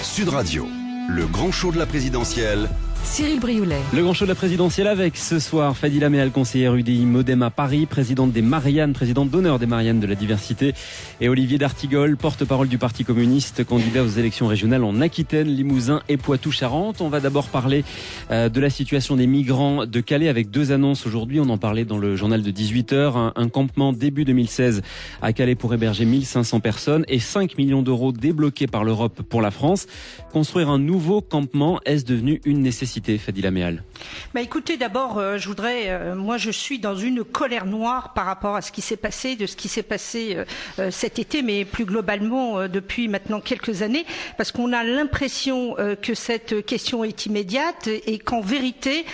Sud Radio, le grand show de la présidentielle. Cyril Brioulet. Le grand show de la présidentielle avec ce soir Fadila Mehal, conseillère UDI Modem à Paris, présidente des Mariannes, présidente d'honneur des Mariannes de la diversité, et Olivier d'Artigol, porte-parole du Parti communiste, candidat aux élections régionales en Aquitaine, Limousin et Poitou-Charentes. On va d'abord parler de la situation des migrants de Calais avec deux annonces aujourd'hui. On en parlait dans le journal de 18h. Un campement début 2016 à Calais pour héberger 1500 personnes et 5 millions d'euros débloqués par l'Europe pour la France. Construire un nouveau campement, est-ce devenu une nécessité, Fadila Mehal? Écoutez, d'abord, je voudrais, moi je suis dans une colère noire par rapport à ce qui s'est passé, de ce qui s'est passé cet été, mais plus globalement depuis maintenant quelques années, parce qu'on a l'impression que cette question est immédiate et qu'en vérité,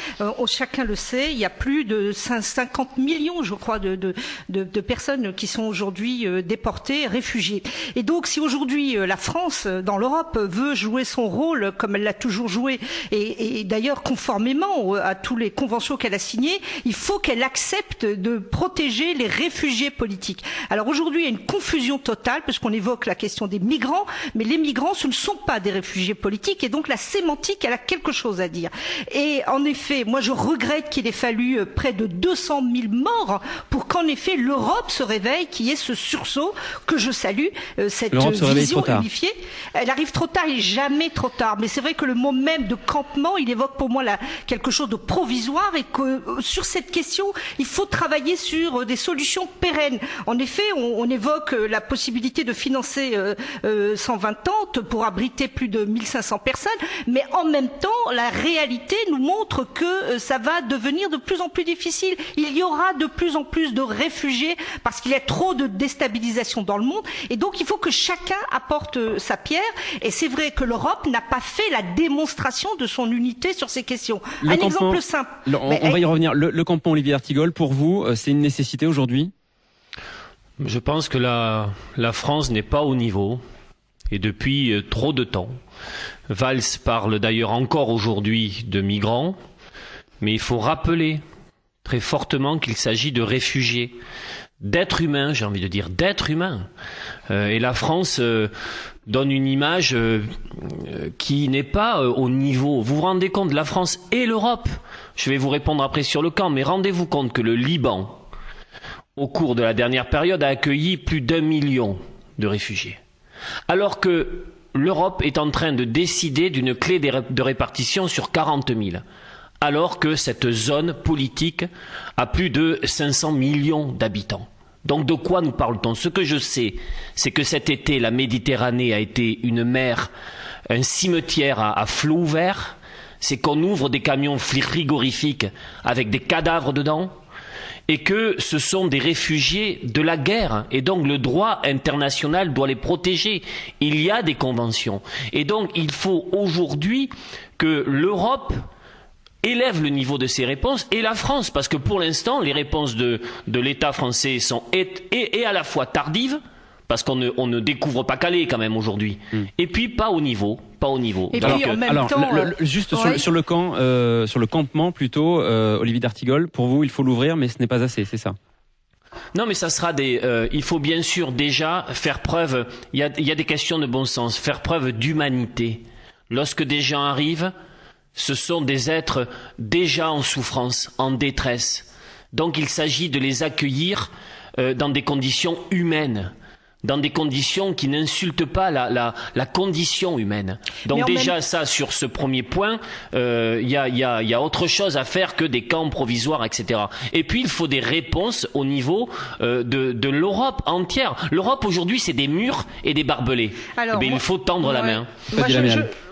chacun le sait, il y a plus de 50 millions, je crois, de personnes qui sont aujourd'hui déportées, réfugiées. Et donc, si aujourd'hui la France, dans l'Europe, veut jouer son rôle comme elle l'a toujours joué, et d'ailleurs conformément à tous les conventions qu'elle a signées, il faut qu'elle accepte de protéger les réfugiés politiques. Alors aujourd'hui, il y a une confusion totale parce qu'on évoque la question des migrants, mais les migrants, ce ne sont pas des réfugiés politiques et donc la sémantique, elle a quelque chose à dire. Et en effet, moi je regrette qu'il ait fallu près de 200 000 morts pour qu'en effet l'Europe se réveille, qu'il y ait ce sursaut que je salue, cette vision unifiée. Elle arrive trop tard, il n'est jamais trop tard. Mais c'est vrai que le mot même de campement, il évoque pour moi quelque chose de provisoire et que sur cette question, il faut travailler sur des solutions pérennes. En effet, on évoque la possibilité de financer 120 tentes pour abriter plus de 1500 personnes, mais en même temps, la réalité nous montre que ça va devenir de plus en plus difficile. Il y aura de plus en plus de réfugiés parce qu'il y a trop de déstabilisation dans le monde et donc il faut que chacun apporte sa pierre et c'est vrai que l'Europe n'a pas fait la démonstration de son unité sur ces questions. Un exemple simple. On va y revenir. Le campement Olivier d'Artigol, pour vous, c'est une nécessité aujourd'hui? Je pense que la France n'est pas au niveau, et depuis trop de temps. Valls parle d'ailleurs encore aujourd'hui de migrants, mais il faut rappeler très fortement qu'il s'agit de réfugiés, d'êtres humains, j'ai envie de dire, d'êtres humains. Et la France donne une image qui n'est pas au niveau. Vous vous rendez compte, la France et l'Europe, je vais vous répondre après sur le camp, mais rendez-vous compte que le Liban, au cours de la dernière période, a accueilli plus d'1 million de réfugiés. Alors que l'Europe est en train de décider d'une clé de répartition sur 40 000. Alors que cette zone politique a plus de 500 millions d'habitants. Donc de quoi nous parle-t-on? Ce que je sais, c'est que cet été, la Méditerranée a été une mer, un cimetière à flot ouvert. C'est qu'on ouvre des camions frigorifiques avec des cadavres dedans et que ce sont des réfugiés de la guerre. Et donc le droit international doit les protéger. Il y a des conventions. Et donc il faut aujourd'hui que l'Europe élève le niveau de ses réponses et la France, parce que pour l'instant, les réponses de l'État français sont et à la fois tardives, parce qu'on ne découvre pas Calais quand même aujourd'hui, et puis pas au niveau. Et puis en même temps, juste sur le camp, sur le campement plutôt, Olivier d'Artigol, pour vous, il faut l'ouvrir, mais ce n'est pas assez, c'est ça? Non, mais ça sera il faut bien sûr déjà faire preuve. Il y a des questions de bon sens, faire preuve d'humanité. Lorsque des gens arrivent, ce sont des êtres déjà en souffrance, en détresse. Donc il s'agit de les accueillir dans des conditions humaines, dans des conditions qui n'insultent pas la condition humaine. Donc déjà ça, sur ce premier point, il y a autre chose à faire que des camps provisoires, etc. Et puis il faut des réponses au niveau de l'Europe entière. L'Europe aujourd'hui, c'est des murs et des barbelés. Alors, il faut tendre la main.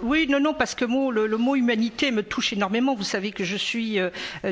Oui, non, parce que le mot humanité me touche énormément. Vous savez que je suis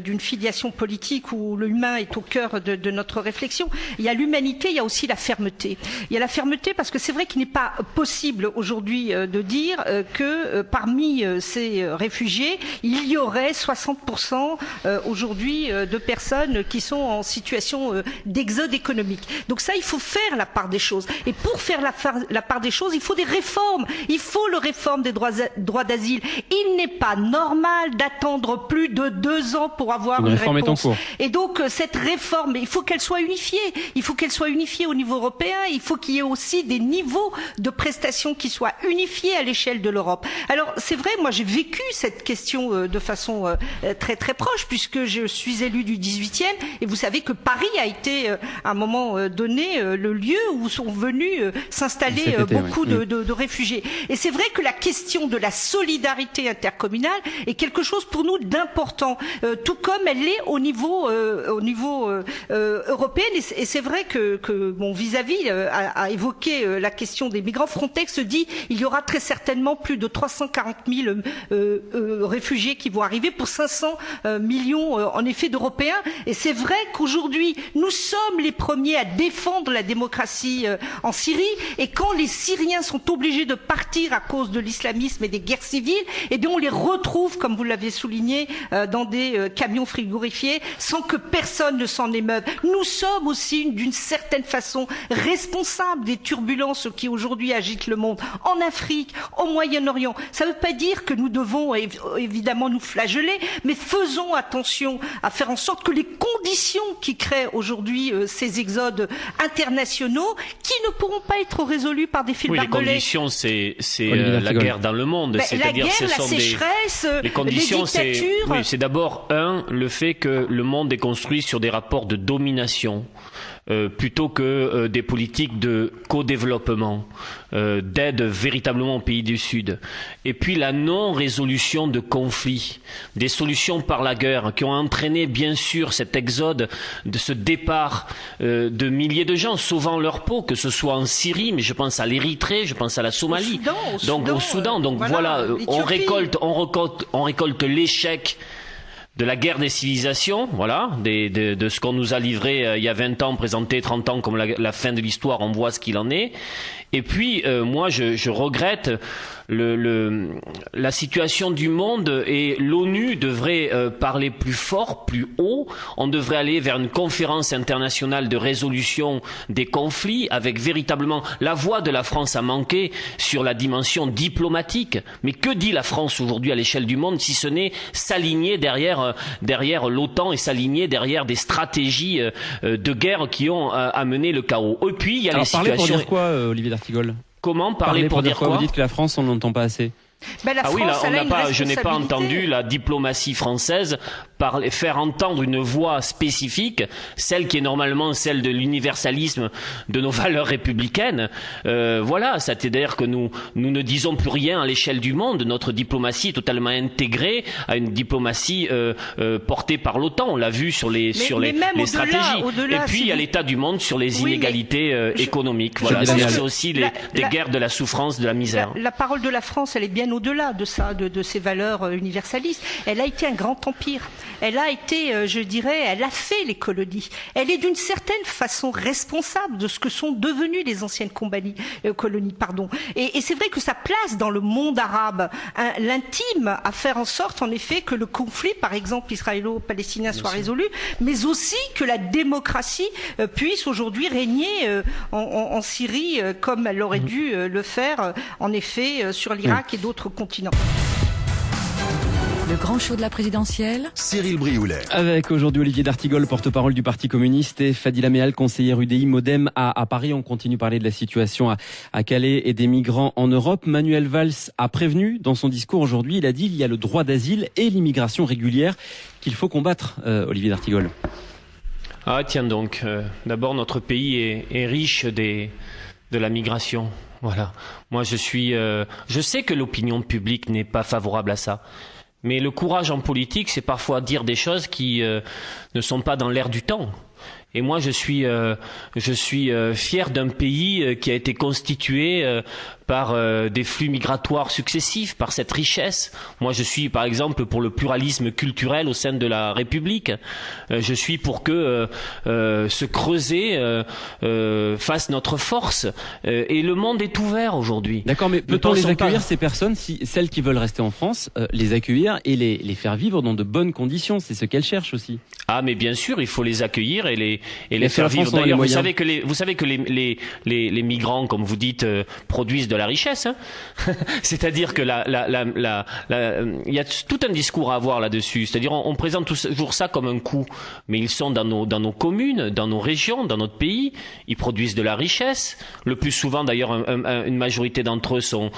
d'une filiation politique où l'humain est au cœur de notre réflexion. Il y a l'humanité, il y a aussi la fermeté. Il y a la fermeté parce que c'est vrai qu'il n'est pas possible aujourd'hui de dire que parmi ces réfugiés, il y aurait 60% aujourd'hui de personnes qui sont en situation d'exode économique. Donc ça, il faut faire la part des choses. Et pour faire la part des choses, il faut des réformes. Il faut le réforme des droits d'asile. Il n'est pas normal d'attendre plus de 2 ans pour avoir une réponse. Et donc cette réforme, il faut qu'elle soit unifiée. Il faut qu'elle soit unifiée au niveau européen. Il faut qu'il y ait aussi des niveaux de prestations qui soient unifiés à l'échelle de l'Europe. Alors c'est vrai, moi j'ai vécu cette question de façon très très proche, puisque je suis élue du 18e, et vous savez que Paris a été à un moment donné le lieu où sont venus s'installer beaucoup de réfugiés. Et c'est vrai que la question de la solidarité intercommunale est quelque chose pour nous d'important, tout comme elle l'est au niveau européen. Et c'est vrai que mon vis-à-vis a évoqué la question des migrants. Frontex dit il y aura très certainement plus de 340 000 réfugiés qui vont arriver pour 500 millions en effet d'Européens. Et c'est vrai qu'aujourd'hui nous sommes les premiers à défendre la démocratie en Syrie, et quand les Syriens sont obligés de partir à cause de l'islamisme et des guerres civiles, eh bien on les retrouve, comme vous l'avez souligné, dans des camions frigorifiés sans que personne ne s'en émeuve. Nous sommes aussi d'une certaine façon responsables des turbulences qui aujourd'hui agitent le monde en Afrique, au Moyen-Orient. Ça ne veut pas dire que nous devons évidemment nous flageller, mais faisons attention à faire en sorte que les conditions qui créent aujourd'hui ces exodes internationaux, qui ne pourront pas être résolus par des fils barbelés. Les conditions, c'est la guerre dans le monde. C'est-à-dire, la guerre, la sécheresse, les conditions, les dictatures. c'est d'abord le fait que le monde est construit sur des rapports de domination. Plutôt que des politiques de co-développement, d'aide véritablement aux pays du Sud. Et puis la non-résolution de conflits, des solutions par la guerre qui ont entraîné bien sûr cet exode, de ce départ de milliers de gens sauvant leur peau, que ce soit en Syrie, mais je pense à l'Érythrée, je pense à la Somalie, au Soudan. Donc voilà, on récolte l'échec de la guerre des civilisations, voilà, de ce qu'on nous a livré il y a 20 ans, présenté 30 ans comme la fin de l'histoire, on voit ce qu'il en est. Et puis, moi, je regrette la situation du monde, et l'ONU devrait parler plus fort, plus haut. On devrait aller vers une conférence internationale de résolution des conflits, avec véritablement la voix de la France a manqué sur la dimension diplomatique. Mais que dit la France aujourd'hui à l'échelle du monde, si ce n'est s'aligner derrière l'OTAN et s'aligner derrière des stratégies de guerre qui ont amené le chaos. Et puis il y a les situations. Parler pour dire quoi, Olivier d'Artigol? Comment parler pour dire quoi? Vous dites que la France, on ne l'entend pas assez. Je n'ai pas entendu la diplomatie française faire entendre une voix spécifique, celle qui est normalement celle de l'universalisme de nos valeurs républicaines. Voilà, c'est-à-dire que nous ne disons plus rien à l'échelle du monde. Notre diplomatie est totalement intégrée à une diplomatie portée par l'OTAN. On l'a vu sur les stratégies. Et puis il y a l'état du monde sur les inégalités économiques. Voilà, c'est aussi des guerres de la souffrance, de la misère. La parole de la France, elle est bien au-delà de ça, de ces valeurs universalistes. Elle a été un grand empire. Elle a été, je dirais, elle a fait les colonies. Elle est d'une certaine façon responsable de ce que sont devenues les anciennes colonies. Et c'est vrai que ça place dans le monde arabe l'intime à faire en sorte, en effet, que le conflit, par exemple, israélo-palestinien soit résolu, mais aussi que la démocratie puisse aujourd'hui régner en Syrie comme elle aurait dû le faire, en effet, sur l'Irak et d'autres continents. Le grand show de la présidentielle. Cyril Brioulet. Avec aujourd'hui Olivier d'Artigol, porte-parole du Parti communiste, et Fadila Mehal, conseillère UDI Modem à Paris. On continue de parler de la situation à Calais et des migrants en Europe. Manuel Valls a prévenu dans son discours aujourd'hui, il a dit il y a le droit d'asile et l'immigration régulière qu'il faut combattre, Olivier d'Artigol. Ah tiens donc, d'abord notre pays est riche de la migration. Voilà. Moi je sais que l'opinion publique n'est pas favorable à ça. Mais le courage en politique, c'est parfois dire des choses qui ne sont pas dans l'air du temps. Et moi, je suis fier d'un pays qui a été constitué par des flux migratoires successifs, par cette richesse. Moi, je suis, par exemple, pour le pluralisme culturel au sein de la République. Je suis pour que se creuser fasse notre force. Et le monde est ouvert aujourd'hui. D'accord, mais peut-on les accueillir, ces personnes, celles qui veulent rester en France, les accueillir et les faire vivre dans de bonnes conditions? C'est ce qu'elles cherchent aussi. Ah, mais bien sûr, il faut les accueillir et les faire vivre. D'ailleurs, vous savez que les migrants, comme vous dites, produisent de la richesse. Hein. C'est-à-dire que il y a tout un discours à avoir là-dessus. C'est-à-dire on présente toujours ça comme un coût, mais ils sont dans nos communes, dans nos régions, dans notre pays. Ils produisent de la richesse. Le plus souvent, d'ailleurs, une majorité d'entre eux sont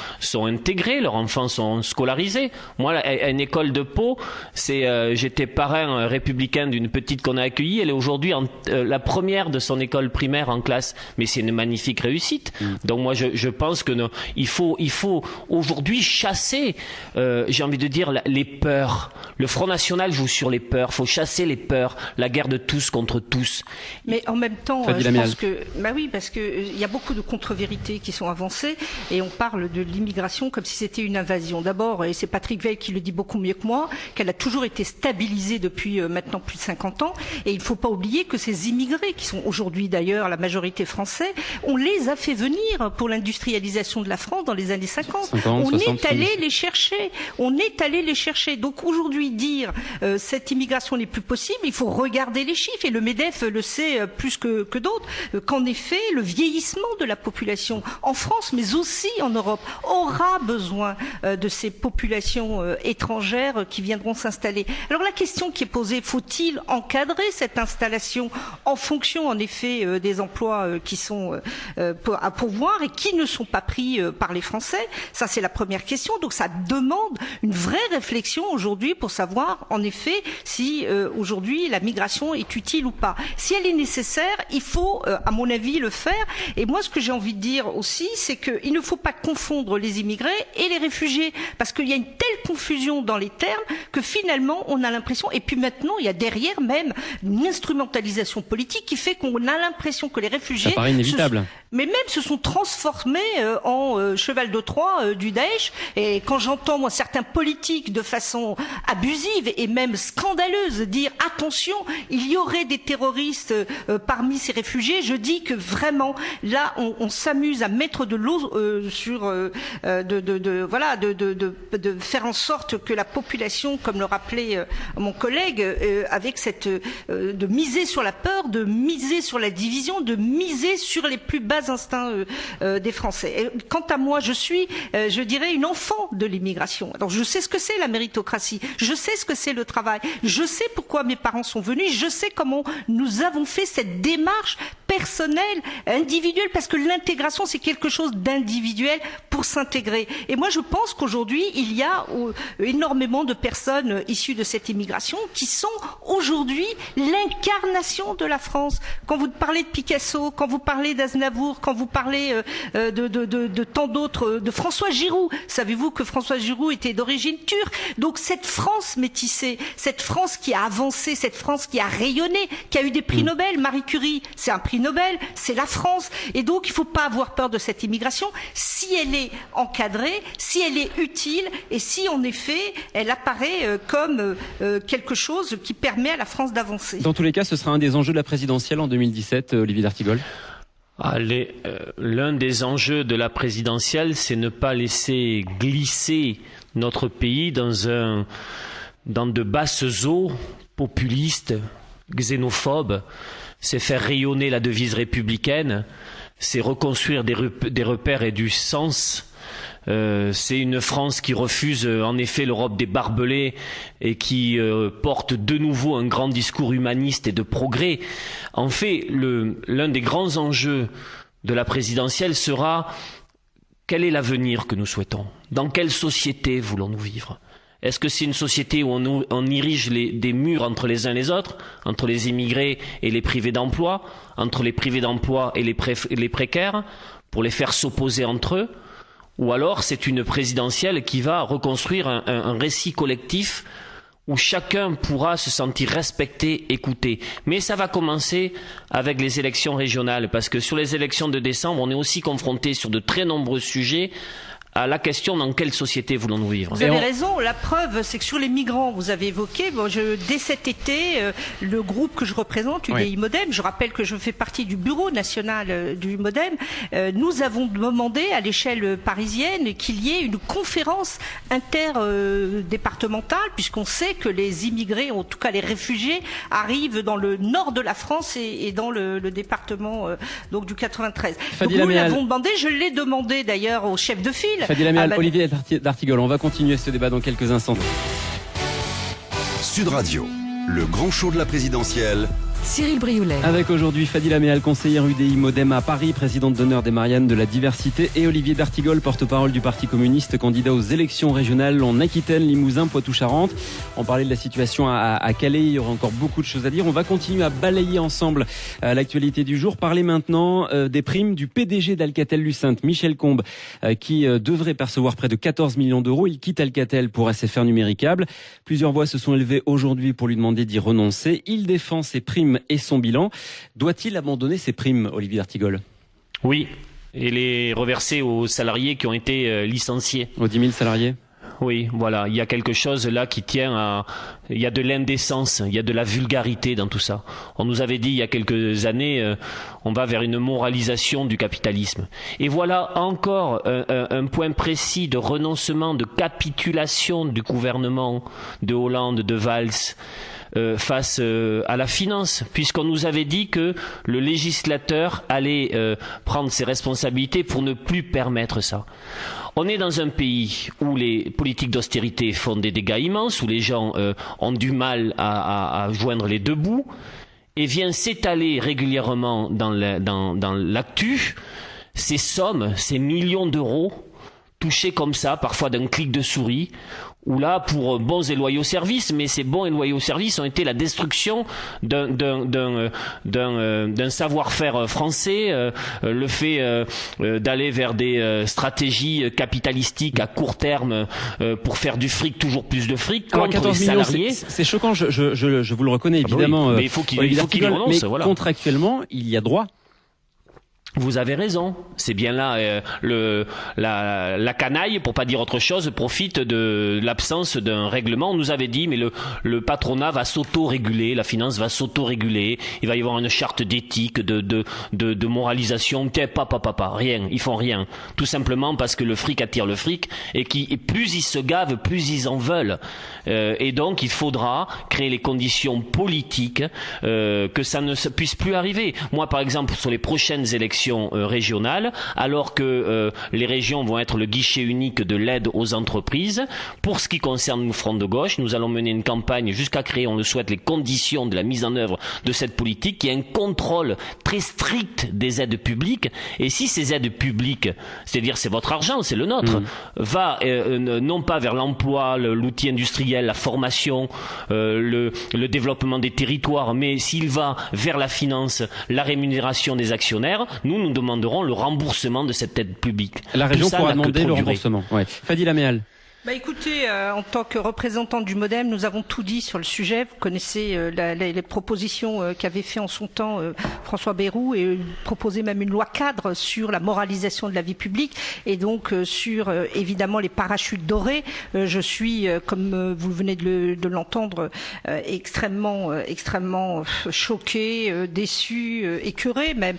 intégrés. Leurs enfants sont scolarisés. Moi, à une école de Pau, j'étais parrain républicain d'une petite qu'on a accueillie. Elle est aujourd'hui la première de son école primaire en classe. Mais c'est une magnifique réussite. Donc moi, je pense que il faut aujourd'hui chasser, j'ai envie de dire, les peurs. Le Front National joue sur les peurs. Il faut chasser les peurs. La guerre de tous contre tous. Mais en même temps, je pense que, parce que il y a beaucoup de contre-vérités qui sont avancées et on parle de l'immigration comme si c'était une invasion. D'abord, et c'est Patrick Weil qui le dit beaucoup mieux que moi, qu'elle a toujours été stabilisée depuis maintenant plus de 50 ans. Et il ne faut pas oublier que ces immigrés, qui sont aujourd'hui d'ailleurs la majorité français, on les a fait venir pour l'industrialisation de la France dans les années 50. On est allé les chercher. Donc aujourd'hui, dire cette immigration n'est plus possible, il faut regarder les chiffres. Et le MEDEF le sait plus que d'autres, qu'en effet, le vieillissement de la population en France, mais aussi en Europe, aura besoin de ces populations étrangères qui viendront s'installer. Alors la question qui est posée, faut-il encadrer cette installation en fonction, en effet, des emplois qui sont à pourvoir et qui ne sont pas pris par les Français? Ça, c'est la première question. Donc ça demande une vraie réflexion aujourd'hui pour savoir, en effet, si aujourd'hui la migration est utile ou pas. Si elle est nécessaire, il faut, à mon avis, le faire. Et moi, ce que j'ai envie de dire aussi, c'est qu'il ne faut pas confondre les immigrés et les réfugiés, parce qu'il y a une telle confusion dans les termes que finalement, on a l'impression, et puis maintenant, il y a derrière même une instrumentalisation politique qui fait qu'on a l'impression que les réfugiés... Ça paraît inévitable. Mais même se sont transformés en cheval de Troie du Daesh. Et quand j'entends, moi, certains politiques de façon abusive et même scandaleuse dire « Attention, il y aurait des terroristes parmi ces réfugiés », je dis que vraiment, là, on s'amuse à mettre de l'eau sur... de faire en sorte que la population, comme le rappelait mon collègue, avec cette... de miser sur la peur, de miser sur la division, de miser sur les plus bas instincts des Français. Et quant à moi, je suis, je dirais, une enfant de l'immigration. Alors je sais ce que c'est la méritocratie, je sais ce que c'est le travail, je sais pourquoi mes parents sont venus, je sais comment nous avons fait cette démarche personnelle, individuelle, parce que l'intégration, c'est quelque chose d'individuel pour s'intégrer. Et moi, je pense qu'aujourd'hui, il y a énormément de personnes issues de cette immigration qui sont aujourd'hui l'incarnation de la France. Quand vous parlez de Picasso, quand vous parlez d'Aznavour, quand vous parlez de tant d'autres, de François Giroud, savez-vous que François Giroud était d'origine turque? Donc cette France métissée, cette France qui a avancé, cette France qui a rayonné, qui a eu des prix Nobel, Marie Curie, c'est un prix Nobel, c'est la France. Et donc il ne faut pas avoir peur de cette immigration si elle est encadrée, si elle est utile et si en effet elle apparaît comme quelque chose qui permet à la France d'avancer. Dans tous les cas, ce sera un des enjeux de la présidentielle en 2017, Olivier d'Artigol. L'un des enjeux de la présidentielle, c'est ne pas laisser glisser notre pays dans de basses eaux populistes, xénophobes. C'est faire rayonner la devise républicaine, c'est reconstruire des repères et du sens. C'est une France qui refuse en effet l'Europe des barbelés et qui porte de nouveau un grand discours humaniste et de progrès. En fait, l'un des grands enjeux de la présidentielle sera quel est l'avenir que nous souhaitons? Dans quelle société voulons-nous vivre? Est-ce que c'est une société où on érige des murs entre les uns et les autres, entre les immigrés et les privés d'emploi, entre les privés d'emploi et les précaires, pour les faire s'opposer entre eux? Ou alors c'est une présidentielle qui va reconstruire un récit collectif où chacun pourra se sentir respecté, écouté. Mais ça va commencer avec les élections régionales, parce que sur les élections de décembre, on est aussi confronté sur de très nombreux sujets à la question dans quelle société voulons-nous vivre. Vous avez raison, la preuve c'est que sur les migrants, vous avez évoqué, dès cet été, le groupe que je représente, UDI Modem, je rappelle que je fais partie du bureau national du Modem, nous avons demandé à l'échelle parisienne qu'il y ait une conférence interdépartementale, puisqu'on sait que les immigrés, en tout cas les réfugiés, arrivent dans le nord de la France et dans le département donc du 93. Donc nous l'avons demandé, je l'ai demandé d'ailleurs au chef de file. Fadila Meal, Olivier d'Artigol, on va continuer ce débat dans quelques instants. Sud Radio, le grand show de la présidentielle. Cyril Brioulet. Avec aujourd'hui Fadila Meal, conseillère UDI Modem à Paris, présidente d'honneur des Mariannes de la diversité, et Olivier d'Artigol, porte-parole du Parti communiste, candidat aux élections régionales en Aquitaine, Limousin, Poitou-Charentes. On parlait de la situation à Calais, il y aura encore beaucoup de choses à dire. On va continuer à balayer ensemble l'actualité du jour. Parler maintenant des primes du PDG d'Alcatel-Lucent, Michel Combes, qui devrait percevoir près de 14 millions d'euros. Il quitte Alcatel pour SFR Numéricable. Plusieurs voix se sont élevées aujourd'hui pour lui demander d'y renoncer. Il défend ses primes et son bilan. Doit-il abandonner ses primes, Olivier d'Artigol? Oui, et les reverser aux salariés qui ont été licenciés. Aux 10 000 salariés? Oui, voilà, il y a quelque chose là qui tient à... Il y a de l'indécence, il y a de la vulgarité dans tout ça. On nous avait dit il y a quelques années, on va vers une moralisation du capitalisme. Et voilà encore un point précis de renoncement, de capitulation du gouvernement de Hollande, de Valls, face à la finance, puisqu'on nous avait dit que le législateur allait prendre ses responsabilités pour ne plus permettre ça. On est dans un pays où les politiques d'austérité font des dégâts immenses, où les gens ont du mal à joindre les deux bouts, et vient s'étaler régulièrement dans l'actu ces sommes, ces millions d'euros touchés comme ça, parfois d'un clic de souris, ou là pour bons et loyaux services, mais ces bons et loyaux services ont été la destruction d'un savoir-faire français, le fait d'aller vers des stratégies capitalistiques à court terme pour faire du fric, toujours plus de fric contre 14 les salariés. Millions, c'est choquant, je vous le reconnais évidemment. Oui, mais il faut qu'il y renonce. Mais voilà. Contractuellement, il y a droit. Vous avez raison. C'est bien là la canaille, pour pas dire autre chose, profite de l'absence d'un règlement. On nous avait dit, mais le patronat va s'auto-réguler, la finance va s'auto-réguler. Il va y avoir une charte d'éthique, de moralisation. Rien. Ils font rien. Tout simplement parce que le fric attire le fric et plus ils se gavent, plus ils en veulent. Et donc, il faudra créer les conditions politiques que ça ne puisse plus arriver. Moi, par exemple, sur les prochaines élections régionales, alors que les régions vont être le guichet unique de l'aide aux entreprises. Pour ce qui concerne nous, Front de Gauche, nous allons mener une campagne jusqu'à créer, on le souhaite, les conditions de la mise en œuvre de cette politique, qui est un contrôle très strict des aides publiques. Et si ces aides publiques, c'est-à-dire c'est votre argent, c'est le nôtre, va non pas vers l'emploi, l'outil industriel, la formation, le développement des territoires, mais s'il va vers la finance, la rémunération des actionnaires, nous demanderons le remboursement de cette aide publique. La région pourra demander le remboursement. Ouais. Fadila Meal. Écoutez, en tant que représentante du Modem, nous avons tout dit sur le sujet. Vous connaissez les propositions qu'avait fait en son temps François Bayrou, et proposé même une loi cadre sur la moralisation de la vie publique, et donc sur évidemment les parachutes dorés. Je suis, comme vous venez de l'entendre, extrêmement choqué, déçu, écœuré même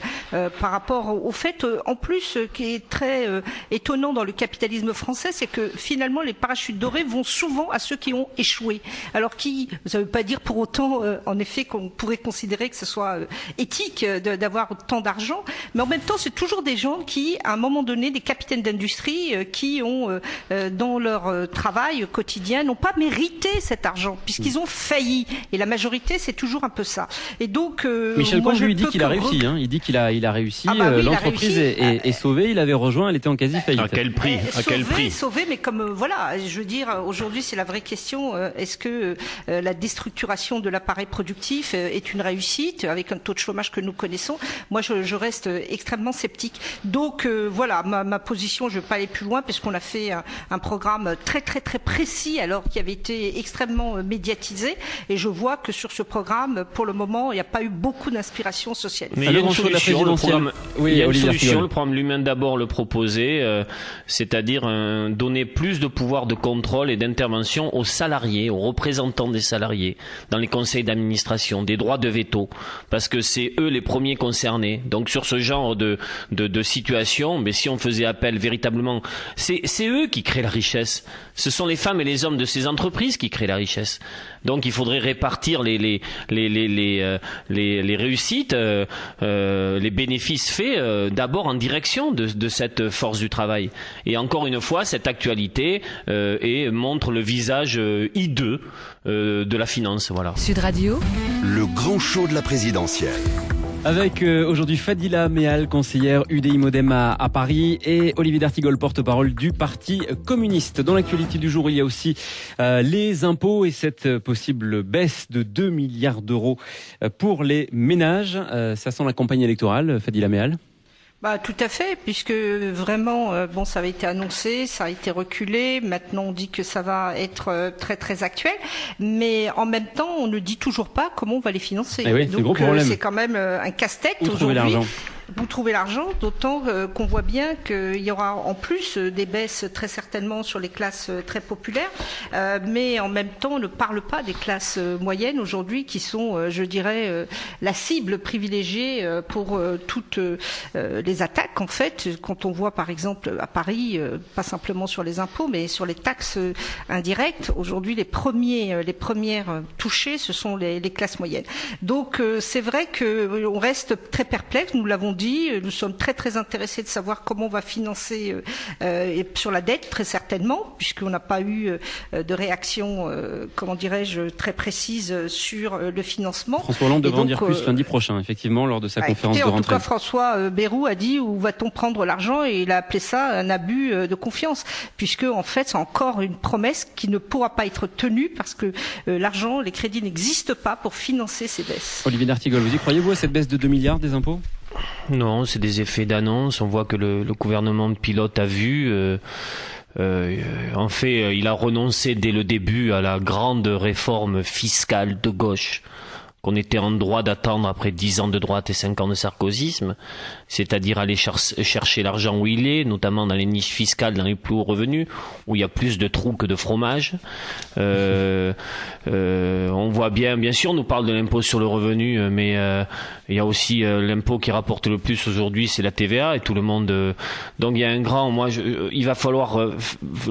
par rapport au fait, en plus, qui est très étonnant dans le capitalisme français, c'est que finalement les parachutes dorés vont souvent à ceux qui ont échoué. Alors ça ne veut pas dire pour autant, en effet, qu'on pourrait considérer que ce soit éthique d'avoir tant d'argent, mais en même temps, c'est toujours des gens qui, à un moment donné, des capitaines d'industrie, qui ont, dans leur travail quotidien, n'ont pas mérité cet argent, puisqu'ils ont failli. Et la majorité, c'est toujours un peu ça. Et donc, Michel Combes lui dit qu'il a réussi. Il dit qu'il a réussi. L'entreprise est sauvée. Il avait rejoint. Elle était en quasi faillite. À quel prix? Sauvé, mais comme voilà. voilà, je veux dire, aujourd'hui, c'est la vraie question. Est-ce que la déstructuration de l'appareil productif est une réussite avec un taux de chômage que nous connaissons? Moi, je reste extrêmement sceptique. Donc, voilà, ma position, je ne vais pas aller plus loin parce qu'on a fait un programme très, très, très précis alors qui avait été extrêmement médiatisé. Et je vois que sur ce programme, pour le moment, il n'y a pas eu beaucoup d'inspiration socialiste. Mais il y a une solution, le programme lui-même d'abord le proposait, c'est-à-dire donner plus de pouvoir de contrôle et d'intervention aux salariés, aux représentants des salariés, dans les conseils d'administration, des droits de veto, parce que c'est eux les premiers concernés. Donc sur ce genre de situation, mais si on faisait appel véritablement, c'est eux qui créent la richesse. Ce sont les femmes et les hommes de ces entreprises qui créent la richesse. Donc il faudrait répartir les réussites, les bénéfices faits d'abord en direction de cette force du travail. Et encore une fois, cette actualité montre le visage hideux de la finance. Voilà. Sud Radio. Le grand show de la présidentielle. Avec aujourd'hui Fadila Méal, conseillère UDI Modem à Paris, et Olivier d'Artigol, porte-parole du Parti communiste. Dans l'actualité du jour, il y a aussi les impôts et cette possible baisse de 2 milliards d'euros pour les ménages. Ça sent la campagne électorale, Fadila Méal? Tout à fait, puisque vraiment, ça avait été annoncé, ça a été reculé. Maintenant, on dit que ça va être très très actuel, mais en même temps, on ne dit toujours pas comment on va les financer. Oui, donc c'est quand même un casse-tête aujourd'hui. Vous trouvez l'argent, d'autant qu'on voit bien qu'il y aura en plus des baisses très certainement sur les classes très populaires, mais en même temps on ne parle pas des classes moyennes aujourd'hui qui sont, je dirais, la cible privilégiée pour toutes les attaques en fait. Quand on voit par exemple à Paris, pas simplement sur les impôts, mais sur les taxes indirectes, aujourd'hui les premières touchées, ce sont les classes moyennes. Donc c'est vrai qu'on reste très perplexe, nous l'avons dit. Nous sommes très très intéressés de savoir comment on va financer sur la dette, très certainement, puisqu'on n'a pas eu de réaction, très précise sur le financement. François Hollande devrait en dire plus lundi prochain, effectivement, lors de sa conférence de rentrée. En tout cas, François Bayrou a dit où va-t-on prendre l'argent, et il a appelé ça un abus de confiance, puisque en fait c'est encore une promesse qui ne pourra pas être tenue parce que l'argent, les crédits n'existent pas pour financer ces baisses. Olivier d'Artigol, vous y croyez-vous à cette baisse de 2 milliards des impôts? Non, c'est des effets d'annonce. On voit que le gouvernement pilote a vu. En fait, il a renoncé dès le début à la grande réforme fiscale de gauche qu'on était en droit d'attendre après 10 ans de droite et 5 ans de sarkozysme, c'est-à-dire aller chercher l'argent où il est, notamment dans les niches fiscales, dans les plus hauts revenus, où il y a plus de trous que de fromage. On voit bien sûr, on nous parle de l'impôt sur le revenu, mais il y a aussi l'impôt qui rapporte le plus aujourd'hui, c'est la TVA, et tout le monde... donc il y a un grand... il va falloir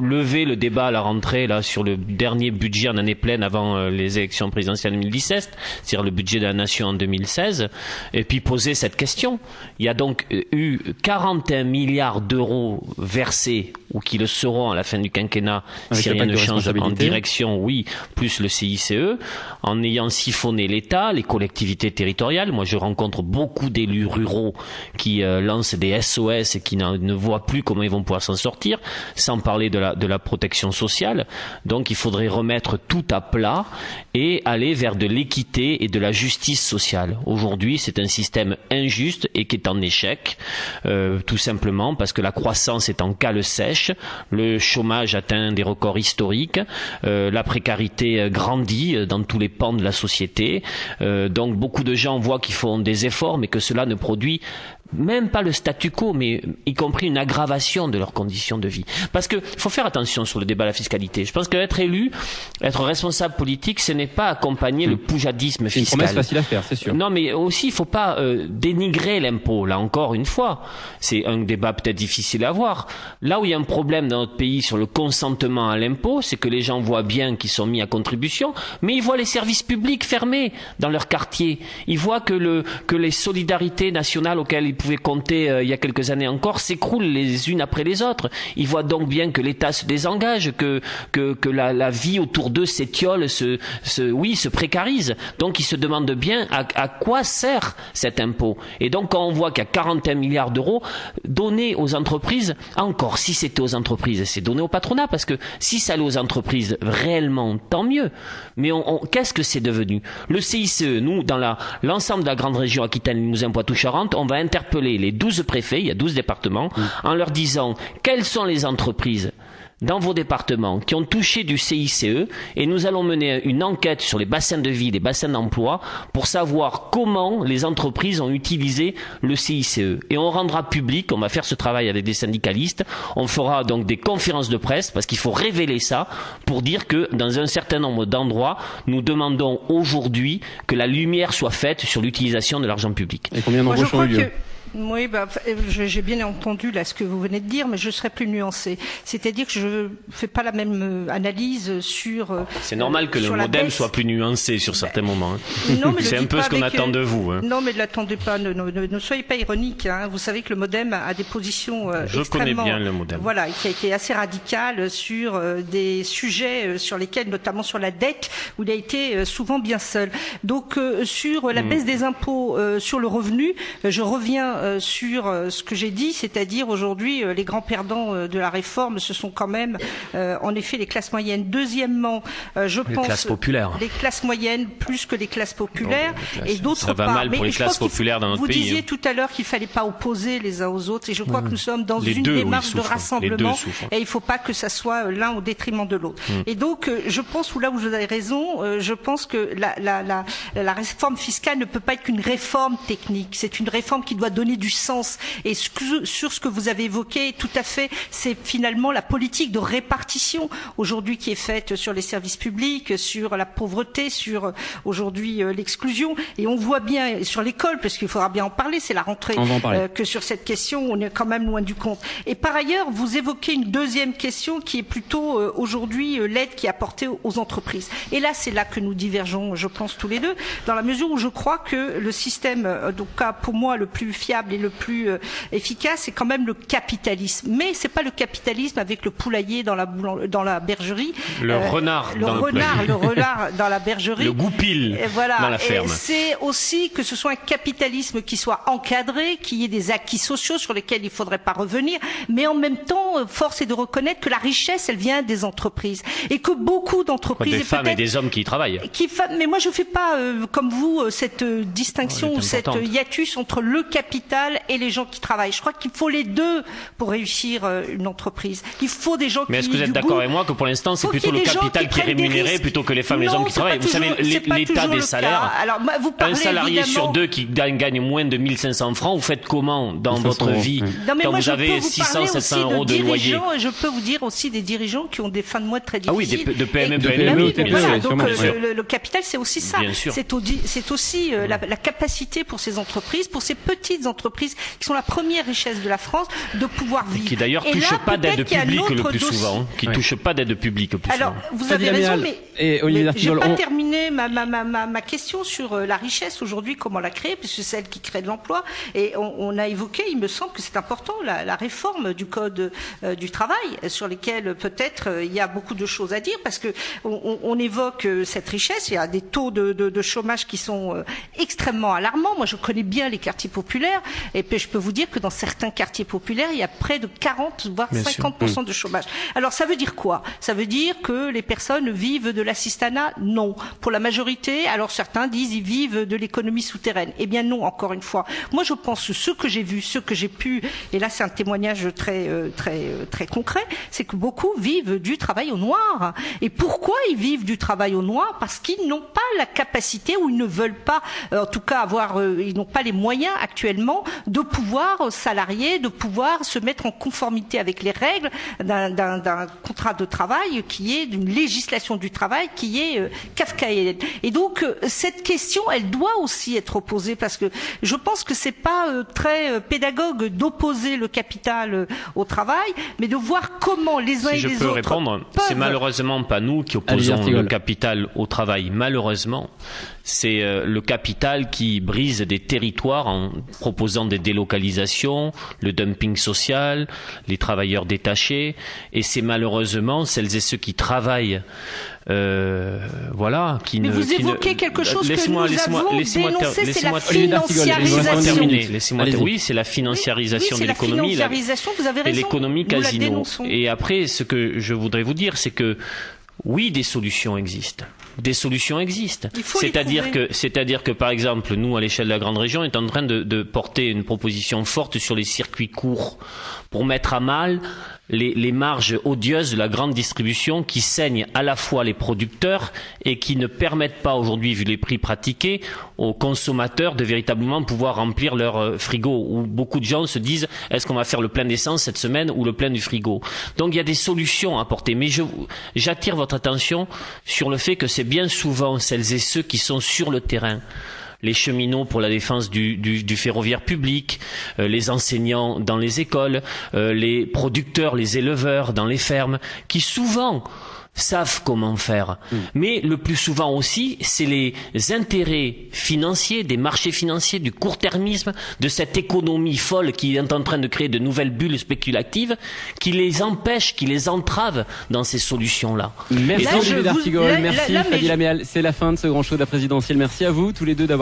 lever le débat à la rentrée là sur le dernier budget en année pleine avant les élections présidentielles 2017, c'est-à-dire le budget de la nation en 2016, et puis poser cette question. Il y a donc eu 41 milliards d'euros versés, ou qui le seront à la fin du quinquennat, si rien ne change en direction, oui, plus le CICE, en ayant siphonné l'État, les collectivités territoriales. Moi, je rencontre beaucoup d'élus ruraux qui lancent des SOS et qui ne voient plus comment ils vont pouvoir s'en sortir, sans parler de la protection sociale. Donc, il faudrait remettre tout à plat et aller vers de l'équité et de la justice sociale. Aujourd'hui, c'est un système injuste et qui est en échec, tout simplement parce que la croissance est en cale sèche, le chômage atteint des records historiques, la précarité grandit dans tous les pans de la société. Donc beaucoup de gens voient qu'ils font des efforts, mais que cela ne produit même pas le statu quo, mais y compris une aggravation de leurs conditions de vie. Parce que faut faire attention sur le débat de la fiscalité. Je pense qu'être élu, être responsable politique, ce n'est pas accompagner le poujadisme fiscal. C'est une promesse facile à faire, c'est sûr. Non, mais aussi, il faut pas dénigrer l'impôt. Là encore une fois, c'est un débat peut-être difficile à avoir. Là où il y a un problème dans notre pays sur le consentement à l'impôt, c'est que les gens voient bien qu'ils sont mis à contribution, mais ils voient les services publics fermés dans leur quartier. Ils voient que les solidarités nationales auxquelles ils pouvait compter il y a quelques années encore, s'écroulent les unes après les autres. Ils voient donc bien que l'État se désengage, que la vie autour d'eux s'étiole, se précarise. Donc ils se demandent bien à quoi sert cet impôt. Et donc quand on voit qu'il y a 41 milliards d'euros donnés aux entreprises, encore si c'était aux entreprises, c'est donné au patronat, parce que si ça allait aux entreprises réellement, tant mieux. Mais qu'est-ce que c'est devenu? Le CICE, nous, dans l'ensemble de la grande région Aquitaine, Limousin, Poitou-Charentes, on va interpeller les 12 préfets, il y a 12 départements, en leur disant quelles sont les entreprises dans vos départements qui ont touché du CICE, et nous allons mener une enquête sur les bassins de vie, les bassins d'emploi, pour savoir comment les entreprises ont utilisé le CICE. Et on rendra public, on va faire ce travail avec des syndicalistes, on fera donc des conférences de presse, parce qu'il faut révéler ça, pour dire que dans un certain nombre d'endroits, nous demandons aujourd'hui que la lumière soit faite sur l'utilisation de l'argent public. Et combien d'embauches ont eu lieu? Oui, j'ai bien entendu là ce que vous venez de dire, mais je serais plus nuancée. C'est-à-dire que je ne fais pas la même analyse sur. C'est normal que le MoDem soit plus nuancé sur certains moments. Hein. Non, mais c'est un peu ce qu'on attend de vous. Hein. Non, mais ne l'attendez pas. Ne soyez pas ironique. Hein. Vous savez que le MoDem a des positions je connais bien le MoDem. Voilà, qui a été assez radical sur des sujets sur lesquels, notamment sur la dette, où il a été souvent bien seul. Donc sur la baisse des impôts sur le revenu, je reviens sur ce que j'ai dit, c'est-à-dire aujourd'hui les grands perdants de la réforme, ce sont quand même en effet les classes moyennes. Deuxièmement, je pense classes populaires. Les classes moyennes plus que les classes populaires, et d'autre ça va part. mal pour les classes populaires dans notre pays. Vous disiez tout à l'heure qu'il fallait pas opposer les uns aux autres, et je crois que nous sommes dans une démarche de rassemblement, et il faut pas que ça soit l'un au détriment de l'autre. Et donc je pense, là où vous avez raison, je pense que la réforme fiscale ne peut pas être qu'une réforme technique. C'est une réforme qui doit donner du sens. Et sur ce que vous avez évoqué, tout à fait, c'est finalement la politique de répartition aujourd'hui qui est faite sur les services publics, sur la pauvreté, sur aujourd'hui l'exclusion. Et on voit bien sur l'école, parce qu'il faudra bien en parler, c'est la rentrée, que sur cette question, on est quand même loin du compte. Et par ailleurs, vous évoquez une deuxième question qui est plutôt aujourd'hui l'aide qui est apportée aux entreprises. Et là, c'est là que nous divergeons, je pense, tous les deux, dans la mesure où je crois que le système, donc pour moi, le plus fiable et le plus efficace, c'est quand même le capitalisme. Mais c'est pas le capitalisme avec le poulailler dans la bergerie. Le renard dans la bergerie. Le goupil dans la ferme. C'est aussi que ce soit un capitalisme qui soit encadré, qu'il y ait des acquis sociaux sur lesquels il faudrait pas revenir, mais en même temps, force est de reconnaître que la richesse, elle vient des entreprises. Et que beaucoup d'entreprises... Des femmes et des hommes qui y travaillent. Mais moi, je fais pas, comme vous, cette distinction ou cette hiatus entre le capital et les gens qui travaillent. Je crois qu'il faut les deux pour réussir une entreprise. Il faut des gens qui... Mais est-ce que vous êtes d'accord avec moi que pour l'instant, c'est plutôt le capital qui est rémunéré plutôt que les femmes et les hommes qui travaillent? Vous savez, l'état des salaires, alors, vous parlez, un salarié évidemment... sur deux qui gagne moins de 1500 francs, vous faites comment dans votre vie quand vous avez 600-700 euros de loyer? Je peux vous dire aussi des dirigeants qui ont des fins de mois très difficiles. Ah oui, de PME, donc le capital, c'est aussi ça. C'est aussi la capacité pour ces entreprises, pour ces petites entreprises qui sont la première richesse de la France, de pouvoir vivre. Qui d'ailleurs ne touchent pas d'aide publique le plus souvent. Qui ne touchent pas d'aide publique le plus souvent. Alors, vous avez raison, mais je n'ai pas terminé ma question sur la richesse aujourd'hui, comment la créer, puisque c'est celle qui crée de l'emploi. Et on a évoqué, il me semble que c'est important, la réforme du Code du travail, sur lesquels peut-être il y a beaucoup de choses à dire, parce que on évoque cette richesse, il y a des taux de chômage qui sont extrêmement alarmants. Moi, je connais bien les quartiers populaires, et puis je peux vous dire que dans certains quartiers populaires, il y a près de 40 voire 50% de chômage. Alors ça veut dire quoi? Ça veut dire que les personnes vivent de l'assistanat? Non. Pour la majorité, alors certains disent ils vivent de l'économie souterraine. Eh bien non, encore une fois. Moi je pense que ce que j'ai vu, ce que j'ai pu, et là c'est un témoignage très concret, c'est que beaucoup vivent du travail au noir. Et pourquoi ils vivent du travail au noir? Parce qu'ils n'ont pas la capacité, ou ils ne veulent pas, en tout cas ils n'ont pas les moyens actuellement de pouvoir salarier, de pouvoir se mettre en conformité avec les règles d'un contrat de travail qui est d'une législation du travail qui est kafkaïenne. Et donc cette question, elle doit aussi être posée, parce que je pense que c'est pas très pédagogue d'opposer le capital au travail, mais de voir comment les uns et les autres. Si je peux répondre, c'est malheureusement pas nous qui opposons le capital au travail. Malheureusement, c'est le capital qui brise des territoires en proposant proposant des délocalisations, le dumping social, les travailleurs détachés, et c'est malheureusement celles et ceux qui travaillent voilà, qui Mais ne... vous évoquez quelque chose que nous avons dénoncé, c'est la financiarisation. Oui, c'est la financiarisation de l'économie. Vous avez raison, et l'économie casino. dénonçons. Et après, ce que je voudrais vous dire, c'est que oui, des solutions existent. Des solutions existent. C'est-à-dire que, par exemple, nous, à l'échelle de la grande région, on est en train de porter une proposition forte sur les circuits courts pour mettre à mal les marges odieuses de la grande distribution qui saignent à la fois les producteurs et qui ne permettent pas aujourd'hui, vu les prix pratiqués, aux consommateurs de véritablement pouvoir remplir leur frigo. Où beaucoup de gens se disent, est-ce qu'on va faire le plein d'essence cette semaine ou le plein du frigo? Donc il y a des solutions à apporter. Mais j'attire votre attention sur le fait que c'est bien souvent celles et ceux qui sont sur le terrain, les cheminots pour la défense du ferroviaire public, les enseignants dans les écoles, les producteurs, les éleveurs dans les fermes, qui souvent savent comment faire. Mais le plus souvent aussi, c'est les intérêts financiers, des marchés financiers, du court-termisme, de cette économie folle qui est en train de créer de nouvelles bulles spéculatives, qui les empêchent, qui les entravent dans ces solutions-là. Merci Olivier d'Artigol, merci Fadi Laméal. C'est la fin de ce grand show de la présidentielle. Merci à vous tous les deux d'avoir